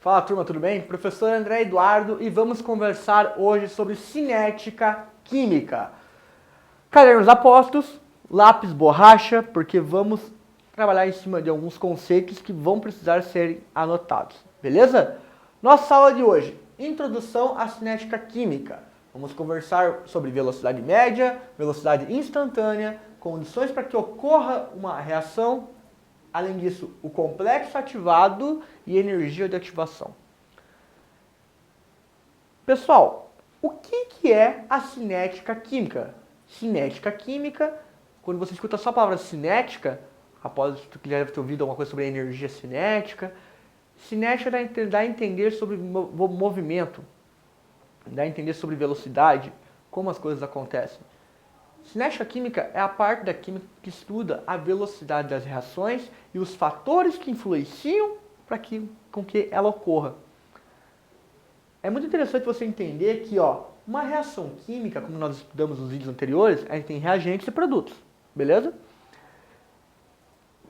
Fala turma, tudo bem? Professor André Eduardo e vamos conversar hoje sobre cinética química. Cadernos apostos, lápis, borracha, porque vamos trabalhar em cima de alguns conceitos que vão precisar serem anotados, beleza? Nossa aula de hoje, introdução à cinética química. Vamos conversar sobre velocidade média, velocidade instantânea, condições para que ocorra uma reação. Além disso, o complexo ativado e energia de ativação. Pessoal, o que é a cinética química? Cinética química, quando você escuta só a palavra cinética, após tu já deve ter ouvido alguma coisa sobre a energia cinética, cinética dá a entender sobre movimento, dá a entender sobre velocidade, como as coisas acontecem. Cinética química é a parte da química que estuda a velocidade das reações e os fatores que influenciam com que ela ocorra. É muito interessante você entender que uma reação química, como nós estudamos nos vídeos anteriores, a gente tem reagentes e produtos, beleza?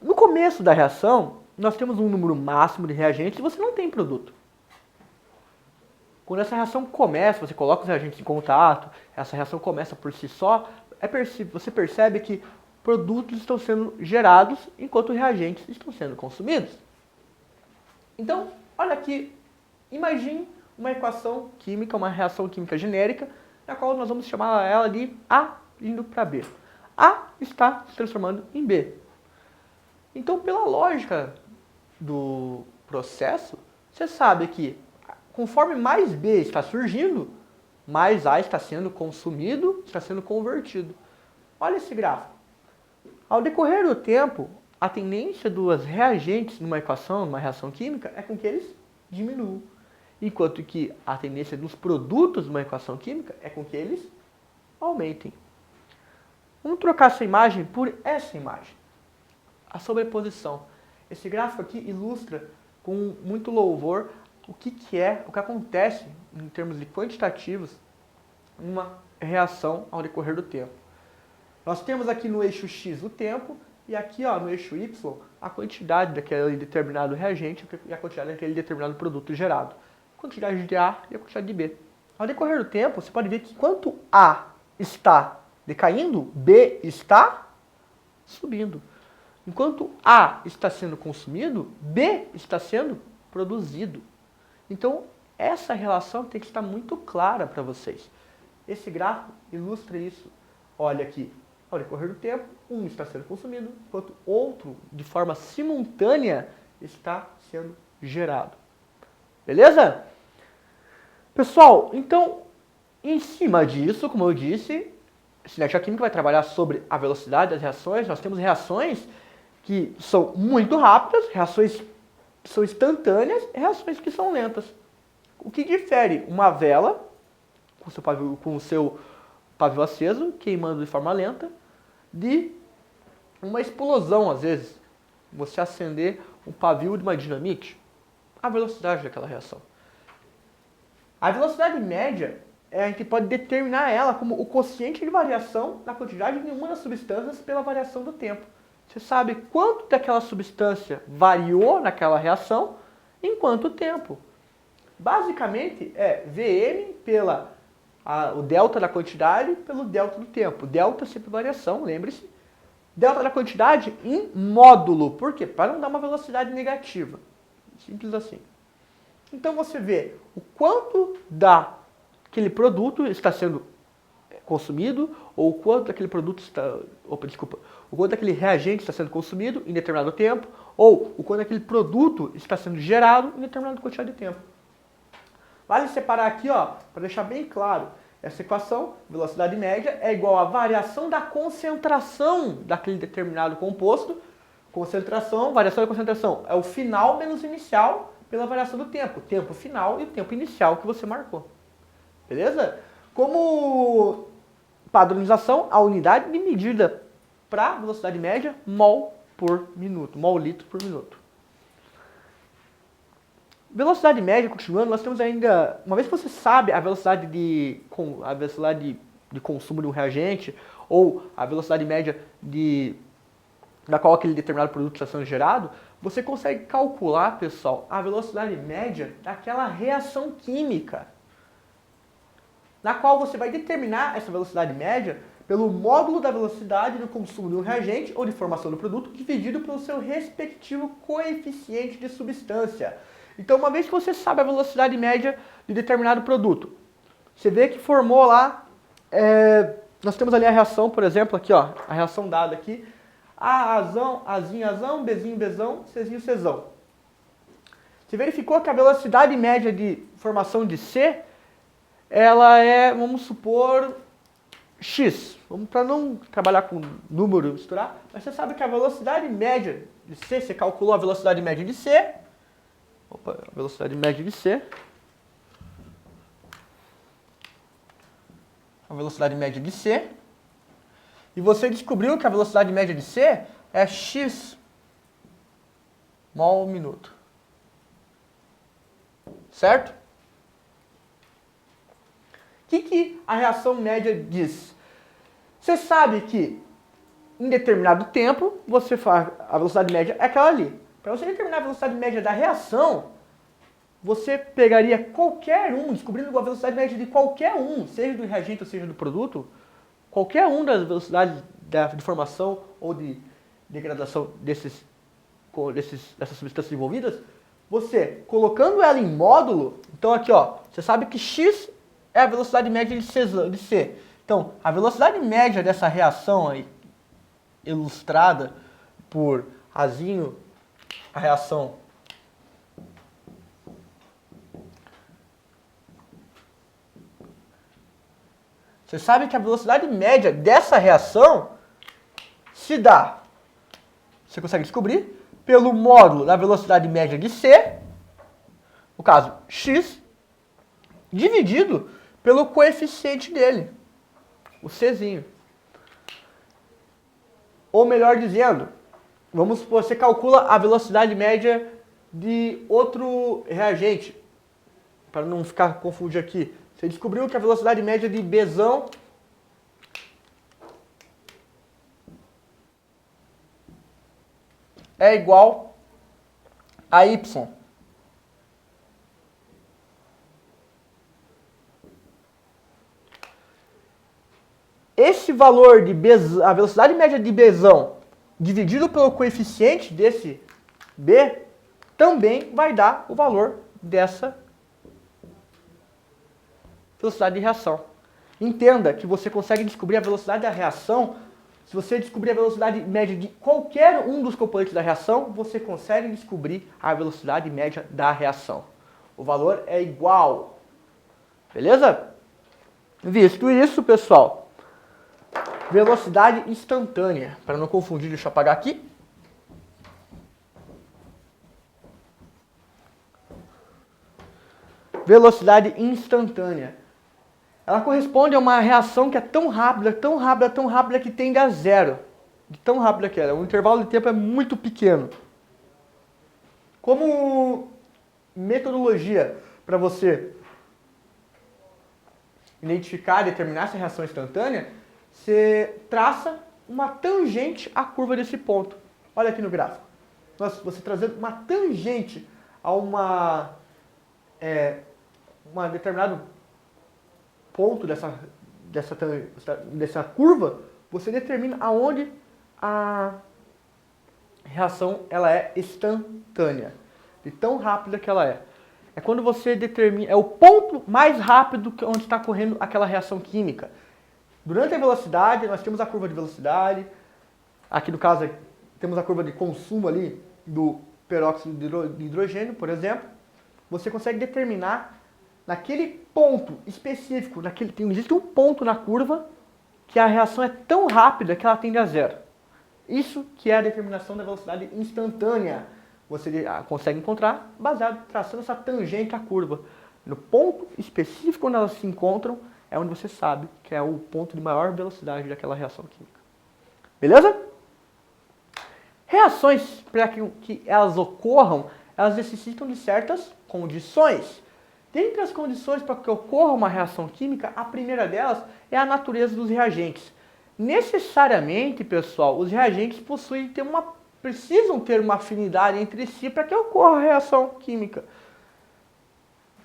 No começo da reação, nós temos um número máximo de reagentes e você não tem produto. Quando essa reação começa, você coloca os reagentes em contato, essa reação começa por si só, você percebe que produtos estão sendo gerados enquanto reagentes estão sendo consumidos. Então, olha aqui, imagine uma equação química, uma reação química genérica, na qual nós vamos chamar ela de A indo para B. A está se transformando em B. Então, pela lógica do processo, você sabe que conforme mais B está surgindo, mais A está sendo consumido, está sendo convertido. Olha esse gráfico. Ao decorrer do tempo, a tendência dos reagentes numa equação, numa reação química, é com que eles diminuam. Enquanto que a tendência dos produtos numa equação química é com que eles aumentem. Vamos trocar essa imagem por essa imagem. A sobreposição. Esse gráfico aqui ilustra com muito louvor o que acontece em termos de quantitativos uma reação ao decorrer do tempo. Nós temos aqui no eixo X o tempo e aqui no eixo Y a quantidade daquele determinado reagente e a quantidade daquele determinado produto gerado. A quantidade de A e a quantidade de B. Ao decorrer do tempo, você pode ver que enquanto A está decaindo, B está subindo. Enquanto A está sendo consumido, B está sendo produzido. Então, essa relação tem que estar muito clara para vocês. Esse gráfico ilustra isso. Olha aqui, ao decorrer do tempo, um está sendo consumido, enquanto outro, de forma simultânea, está sendo gerado. Beleza? Pessoal, então, em cima disso, como eu disse, a cinética química vai trabalhar sobre a velocidade das reações. Nós temos reações que são muito rápidas, reações que são instantâneas e reações que são lentas. O que difere uma vela com o seu pavio aceso, queimando de forma lenta, de uma explosão, às vezes. Você acender um pavio de uma dinamite, a velocidade daquela reação. A velocidade média, a gente pode determinar ela como o quociente de variação da quantidade de uma das substâncias pela variação do tempo. Você sabe quanto daquela substância variou naquela reação em quanto tempo. Basicamente é Vm o delta da quantidade pelo delta do tempo. Delta é sempre variação, lembre-se. Delta da quantidade em módulo. Por quê? Para não dar uma velocidade negativa. Simples assim. Então você vê o quanto daquele produto está sendo consumido, ou o quanto daquele produto o quanto daquele reagente está sendo consumido em determinado tempo, ou o quanto daquele produto está sendo gerado em determinada quantidade de tempo. Vale separar aqui, para deixar bem claro, essa equação, velocidade média, é igual à variação da concentração daquele determinado composto. Variação da concentração é o final menos o inicial pela variação do tempo. O tempo final e o tempo inicial que você marcou. Beleza? Como padronização, a unidade de medida para velocidade média, mol por minuto, mol litro por minuto. Velocidade média, continuando, nós temos ainda, uma vez que você sabe a velocidade de consumo de um reagente, ou a velocidade média da qual aquele determinado produto está sendo gerado, você consegue calcular, pessoal, a velocidade média daquela reação química, na qual você vai determinar essa velocidade média pelo módulo da velocidade do consumo de um reagente ou de formação do produto dividido pelo seu respectivo coeficiente de substância. Então, uma vez que você sabe a velocidade média de determinado produto, você vê que formou lá, nós temos ali a reação, por exemplo, aqui ó, a reação dada aqui, Azão, Azinho, Azão, Bzinho, Bzão, Czinho, Czão. Você verificou que a velocidade média de formação de C, ela é, vamos supor, X. Vamos para não trabalhar com número, misturar, mas você sabe que a velocidade média de C, você calculou a velocidade média de C, a velocidade média de C, a velocidade média de C, e você descobriu que a velocidade média de C é x mol minuto. Certo? O que a reação média diz? Você sabe que em determinado tempo, você faz a velocidade média é aquela ali. Para você determinar a velocidade média da reação, você pegaria qualquer um, descobrindo a velocidade média de qualquer um, seja do reagente ou seja do produto, qualquer um das velocidades de formação ou de degradação dessas substâncias envolvidas, você colocando ela em módulo, então aqui ó, você sabe que x é a velocidade média de C. Então, a velocidade média dessa reação aí, ilustrada por Azinho, a reação você sabe que a velocidade média dessa reação se dá, você consegue descobrir, pelo módulo da velocidade média de C, no caso x, dividido pelo coeficiente dele, o Czinho. Ou melhor dizendo, vamos supor, você calcula a velocidade média de outro reagente, para não ficar confundido aqui. Você descobriu que a velocidade média de Bzão é igual a Y. Esse valor de Bzão, a velocidade média de Bzão dividido pelo coeficiente desse B, também vai dar o valor dessa velocidade de reação. Entenda que você consegue descobrir a velocidade da reação. Se você descobrir a velocidade média de qualquer um dos componentes da reação, você consegue descobrir a velocidade média da reação. O valor é igual. Beleza? Visto isso, pessoal, velocidade instantânea. Para não confundir, deixa eu apagar aqui. Velocidade instantânea. Ela corresponde a uma reação que é tão rápida, tão rápida, tão rápida que tende a zero. De tão rápida que ela é. O intervalo de tempo é muito pequeno. Como metodologia para você identificar e determinar essa reação instantânea, você traça uma tangente à curva desse ponto. Olha aqui no gráfico. Você trazendo uma tangente a uma determinado ponto dessa curva, você determina aonde a reação ela é instantânea, de tão rápida que ela é. É quando você determina, é o ponto mais rápido onde está correndo aquela reação química. Durante a velocidade, nós temos a curva de velocidade, aqui no caso temos a curva de consumo ali do peróxido de hidrogênio, por exemplo. Você consegue determinar naquele ponto específico, existe um ponto na curva que a reação é tão rápida que ela tende a zero. Isso que é a determinação da velocidade instantânea. Você consegue encontrar baseado traçando essa tangente à curva. No ponto específico onde elas se encontram é onde você sabe que é o ponto de maior velocidade daquela reação química. Beleza? Reações, para que elas ocorram, elas necessitam de certas condições. Dentre as condições para que ocorra uma reação química, a primeira delas é a natureza dos reagentes. Necessariamente, pessoal, os reagentes possuem ter uma precisam ter uma afinidade entre si para que ocorra a reação química.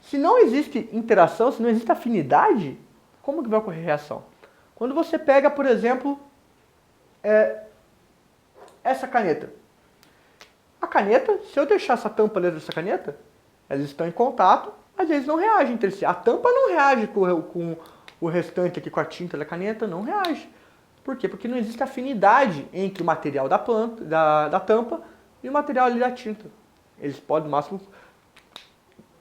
Se não existe interação, se não existe afinidade, como que vai ocorrer reação? Quando você pega, por exemplo, essa caneta. A caneta, se eu deixar essa tampa dentro dessa caneta, elas estão em contato, às vezes não reagem entre si. A tampa não reage com o restante aqui, com a tinta da caneta, não reage. Por quê? Porque não existe afinidade entre o material da tampa e o material ali da tinta. Eles podem, no máximo,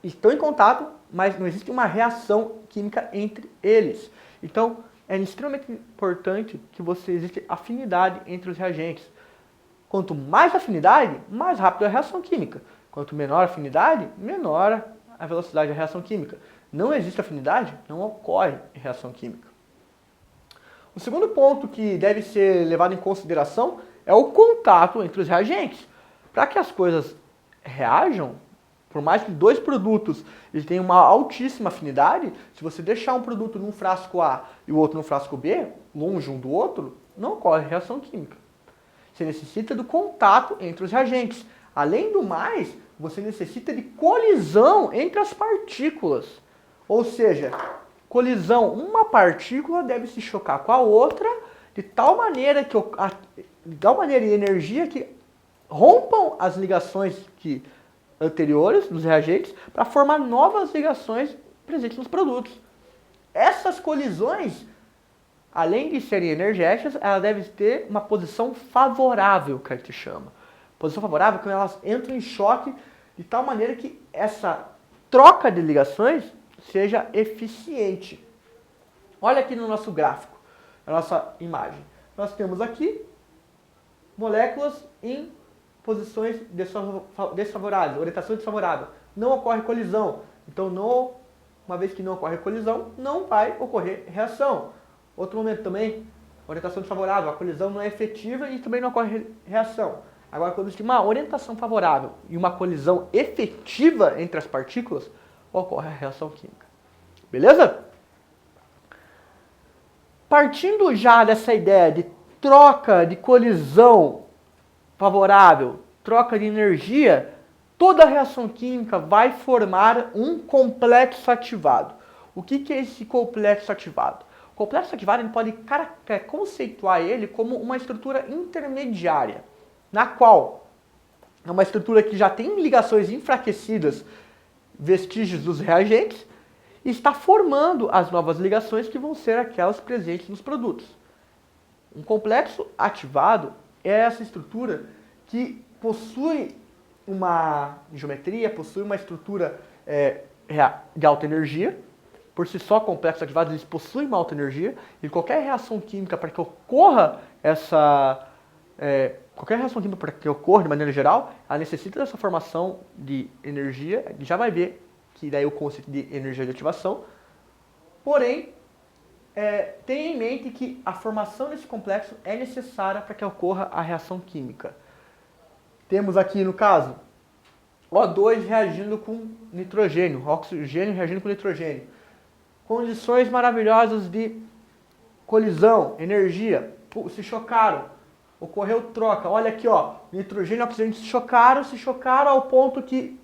estão em contato, mas não existe uma reação química entre eles. Então, é extremamente importante que exista afinidade entre os reagentes. Quanto mais afinidade, mais rápido é a reação química. Quanto menor a afinidade, menor a velocidade da reação química. Não existe afinidade, não ocorre reação química. O segundo ponto que deve ser levado em consideração é o contato entre os reagentes. Para que as coisas reajam, por mais que dois produtos eles tenham uma altíssima afinidade, se você deixar um produto num frasco A e o outro no frasco B, longe um do outro, não ocorre reação química. Você necessita do contato entre os reagentes. Além do mais, você necessita de colisão entre as partículas. Ou seja, colisão, uma partícula deve se chocar com a outra de tal maneira e energia que rompam as ligações anteriores dos reagentes para formar novas ligações presentes nos produtos. Essas colisões, além de serem energéticas, elas devem ter uma posição favorável, que a gente chama. Posição favorável é quando elas entram em choque de tal maneira que essa troca de ligações seja eficiente. Olha aqui no nosso gráfico, na nossa imagem. Nós temos aqui moléculas em posições desfavoráveis, orientação desfavorável. Não ocorre colisão. Então, uma vez que não ocorre colisão, não vai ocorrer reação. Outro momento também, orientação desfavorável, a colisão não é efetiva e também não ocorre reação. Agora, quando existe uma orientação favorável e uma colisão efetiva entre as partículas, ocorre a reação química. Beleza? Partindo já dessa ideia de troca, de colisão favorável, troca de energia, toda reação química vai formar um complexo ativado. O que é esse complexo ativado? O complexo ativado, a gente pode conceituar ele como uma estrutura intermediária, na qual é uma estrutura que já tem ligações enfraquecidas, vestígios dos reagentes, e está formando as novas ligações que vão ser aquelas presentes nos produtos. Um complexo ativado é essa estrutura que possui uma geometria, possui uma estrutura de alta energia. Por si só, complexos ativados eles possuem uma alta energia, e qualquer reação química para que ocorra qualquer reação química para que ocorra de maneira geral, ela necessita dessa formação de energia. Já vai ver que daí o conceito de energia de ativação. Porém, tenha em mente que a formação desse complexo é necessária para que ocorra a reação química. Temos aqui, no caso, O2 reagindo com nitrogênio, oxigênio reagindo com nitrogênio. Condições maravilhosas de colisão, energia, se chocaram, ocorreu troca. Olha aqui, ó, nitrogênio e oxigênio se chocaram ao ponto que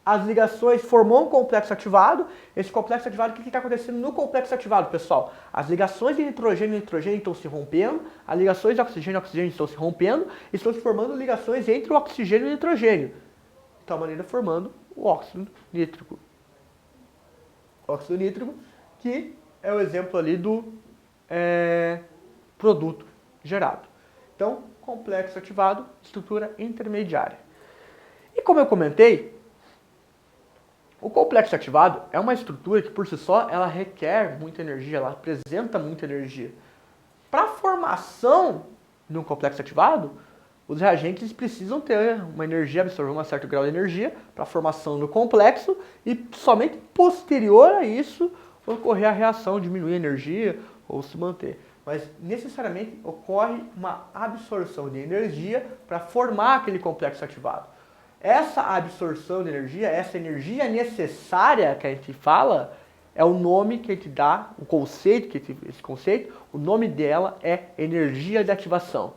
as ligações formou um complexo ativado. Esse complexo ativado, o que está acontecendo no complexo ativado, pessoal? As ligações de nitrogênio e nitrogênio estão se rompendo, as ligações de oxigênio e oxigênio estão se rompendo, e estão se formando ligações entre o oxigênio e o nitrogênio, de tal maneira formando o óxido nítrico. Óxido nítrico, que é o exemplo ali do produto gerado. Então, complexo ativado, estrutura intermediária. E como eu comentei, o complexo ativado é uma estrutura que, por si só, ela requer muita energia, ela apresenta muita energia. Para a formação de um complexo ativado, os reagentes precisam ter uma energia, absorver um certo grau de energia para a formação do complexo, e somente posterior a isso ocorrer a reação, diminuir a energia ou se manter. Mas necessariamente ocorre uma absorção de energia para formar aquele complexo ativado. Essa absorção de energia, essa energia necessária que a gente fala, é o nome que a gente dá, o conceito, esse conceito, o nome dela é energia de ativação.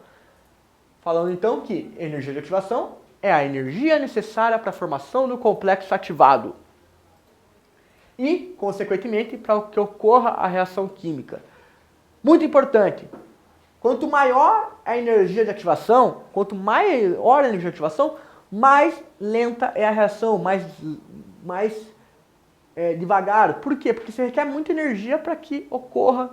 Falando então que energia de ativação é a energia necessária para a formação do complexo ativado e, consequentemente, para que ocorra a reação química. Muito importante, quanto maior a energia de ativação, quanto maior a energia de ativação, mais lenta é a reação, mais devagar. Por quê? Porque você requer muita energia para que ocorra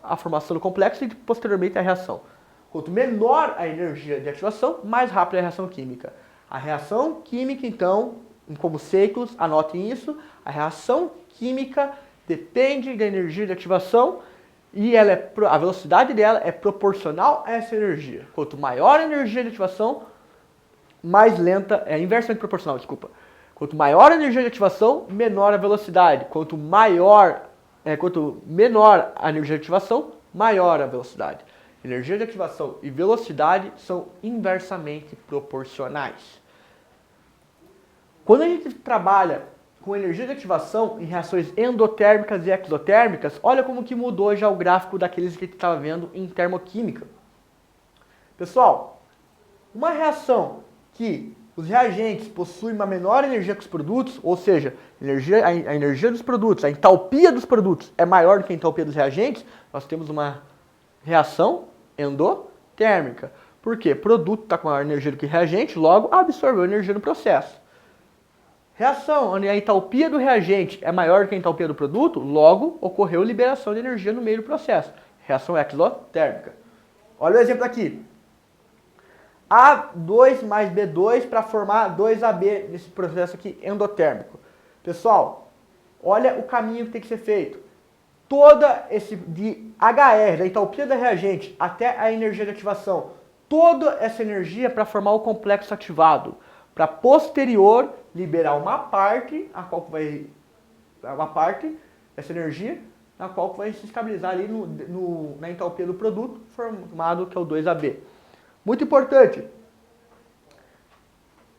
a formação do complexo e posteriormente a reação. Quanto menor a energia de ativação, mais rápida é a reação química. A reação química, então, como ciclos, anotem isso, a reação química depende da energia de ativação e a velocidade dela é proporcional a essa energia. Quanto maior a energia de ativação, mais lenta, inversamente proporcional, desculpa. Quanto maior a energia de ativação, menor a velocidade. Quanto menor a energia de ativação, maior a velocidade. Energia de ativação e velocidade são inversamente proporcionais. Quando a gente trabalha com energia de ativação em reações endotérmicas e exotérmicas, olha como que mudou já o gráfico daqueles que a gente estava vendo em termoquímica. Pessoal, uma reação que os reagentes possuem uma menor energia que os produtos, ou seja, a energia dos produtos, a entalpia dos produtos é maior do que a entalpia dos reagentes, nós temos uma reação endotérmica. Por quê? O produto está com maior energia do que o reagente, logo absorveu energia no processo. Reação onde a entalpia do reagente é maior do que a entalpia do produto, logo ocorreu liberação de energia no meio do processo. Reação exotérmica. Olha o exemplo aqui. A2 mais B2 para formar 2AB nesse processo aqui endotérmico. Pessoal, olha o caminho que tem que ser feito. Toda esse de HR, da entalpia da reagente até a energia de ativação, toda essa energia para formar o complexo ativado, para posterior liberar uma parte dessa energia, na qual vai se estabilizar ali na entalpia do produto, formado que é o 2AB. Muito importante,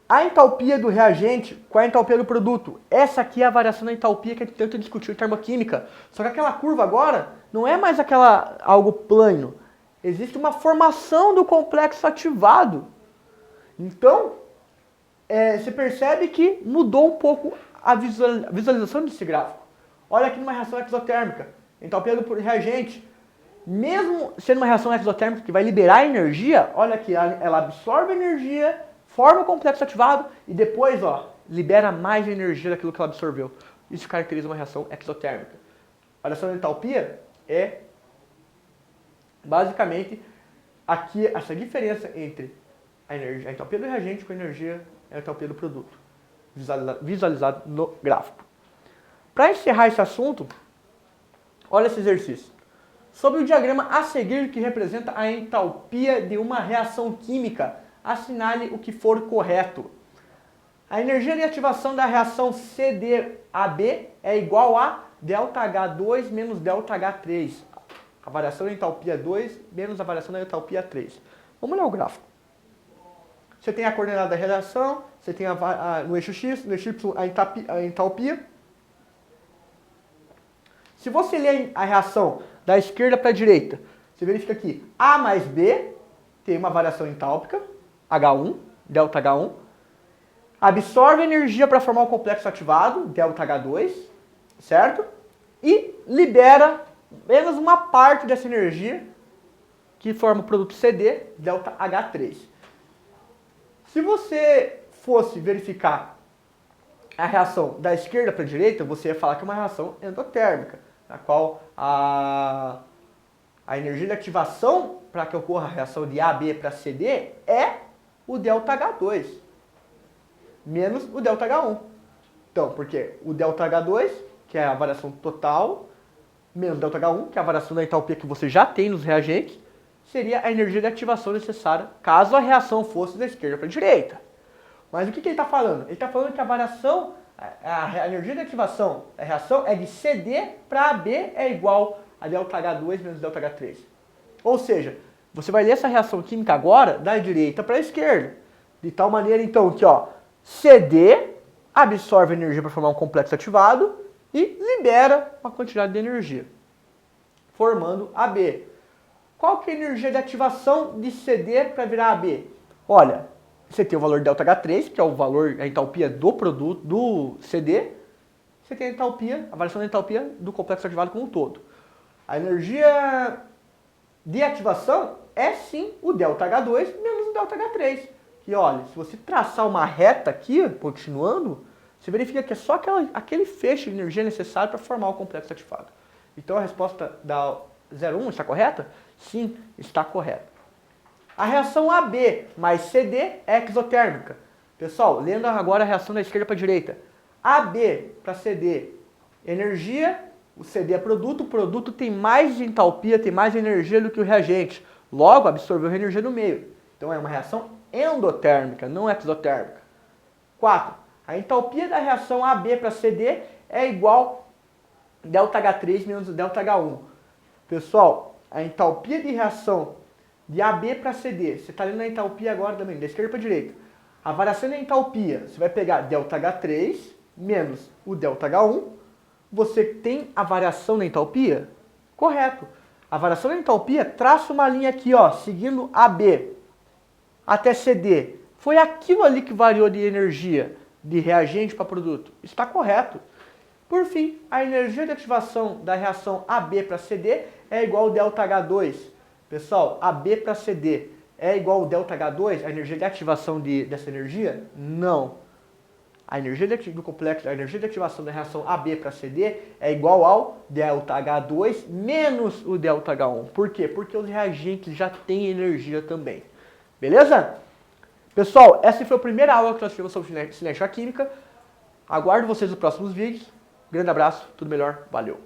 a entalpia do reagente com a entalpia do produto. Essa aqui é a variação da entalpia que a gente tanto discutiu em termoquímica. Só que aquela curva agora não é mais algo plano. Existe uma formação do complexo ativado. Então, você percebe que mudou um pouco a visualização desse gráfico. Olha aqui numa reação exotérmica. Entalpia do reagente. Mesmo sendo uma reação exotérmica que vai liberar energia, olha aqui, ela absorve energia, forma o complexo ativado e depois libera mais energia daquilo que ela absorveu. Isso caracteriza uma reação exotérmica. A variação da entalpia é basicamente aqui essa diferença entre a entalpia do reagente com a entalpia do produto, visualizado no gráfico. Para encerrar esse assunto, olha esse exercício. Sobre o diagrama a seguir, que representa a entalpia de uma reação química, assinale o que for correto. A energia de ativação da reação CdAb é igual a ΔH2 menos ΔH3. A variação da entalpia 2 menos a variação da entalpia 3. Vamos olhar o gráfico. Você tem a coordenada da reação, você tem no eixo X, no eixo Y a entalpia. Se você ler a reação da esquerda para a direita, você verifica que A mais B tem uma variação entálpica, H1, ΔH1, absorve energia para formar o complexo ativado, ΔH2, certo? E libera menos uma parte dessa energia que forma o produto CD, ΔH3. Se você fosse verificar a reação da esquerda para a direita, você ia falar que é uma reação endotérmica, na qual a energia de ativação para que ocorra a reação de AB para CD é o ΔH2, menos o ΔH1. Então, porque o ΔH2, que é a variação total, menos o ΔH1, que é a variação da entalpia que você já tem nos reagentes, seria a energia de ativação necessária caso a reação fosse da esquerda para a direita. Mas o que ele está falando? Ele está falando que a variação, a energia de ativação da reação é de CD para AB é igual a ΔH2 menos ΔH3. Ou seja, você vai ler essa reação química agora da direita para a esquerda. De tal maneira, então, que CD absorve energia para formar um complexo ativado e libera uma quantidade de energia, formando AB. Qual que é a energia de ativação de CD para virar AB? Olha, você tem o valor ΔH3, que é o valor, a entalpia do produto, do CD. Você tem a entalpia, a variação da entalpia do complexo ativado como um todo. A energia de ativação é sim o ΔH2 menos o ΔH3. E olha, se você traçar uma reta aqui, continuando, você verifica que é só aquele feixe de energia necessário para formar o complexo ativado. Então a resposta da 01 está correta? Sim, está correta. A reação AB mais CD é exotérmica. Pessoal, lendo agora a reação da esquerda para a direita. AB para CD, energia, o CD é produto, o produto tem mais entalpia, tem mais energia do que o reagente. Logo, absorveu a energia no meio. Então é uma reação endotérmica, não exotérmica. 4. A entalpia da reação AB para CD é igual a ΔH3 menos ΔH1. Pessoal, a entalpia de reação de AB para CD, você está lendo a entalpia agora também, da esquerda para a direita. A variação da entalpia, você vai pegar ΔH3 menos o ΔH1. Você tem a variação da entalpia? Correto. A variação da entalpia, traça uma linha aqui, ó, seguindo AB até CD. Foi aquilo ali que variou de energia de reagente para produto. Está correto. Por fim, a energia de ativação da reação AB para CD é igual ao ΔH2. Pessoal, AB para CD é igual ao ΔH2, a energia de ativação dessa energia? Não. A energia do complexo, a energia de ativação da reação AB para CD é igual ao ΔH2 menos o ΔH1. Por quê? Porque os reagentes já têm energia também. Beleza? Pessoal, essa foi a primeira aula que nós tivemos sobre cinética química. Aguardo vocês nos próximos vídeos. Grande abraço, tudo melhor, valeu!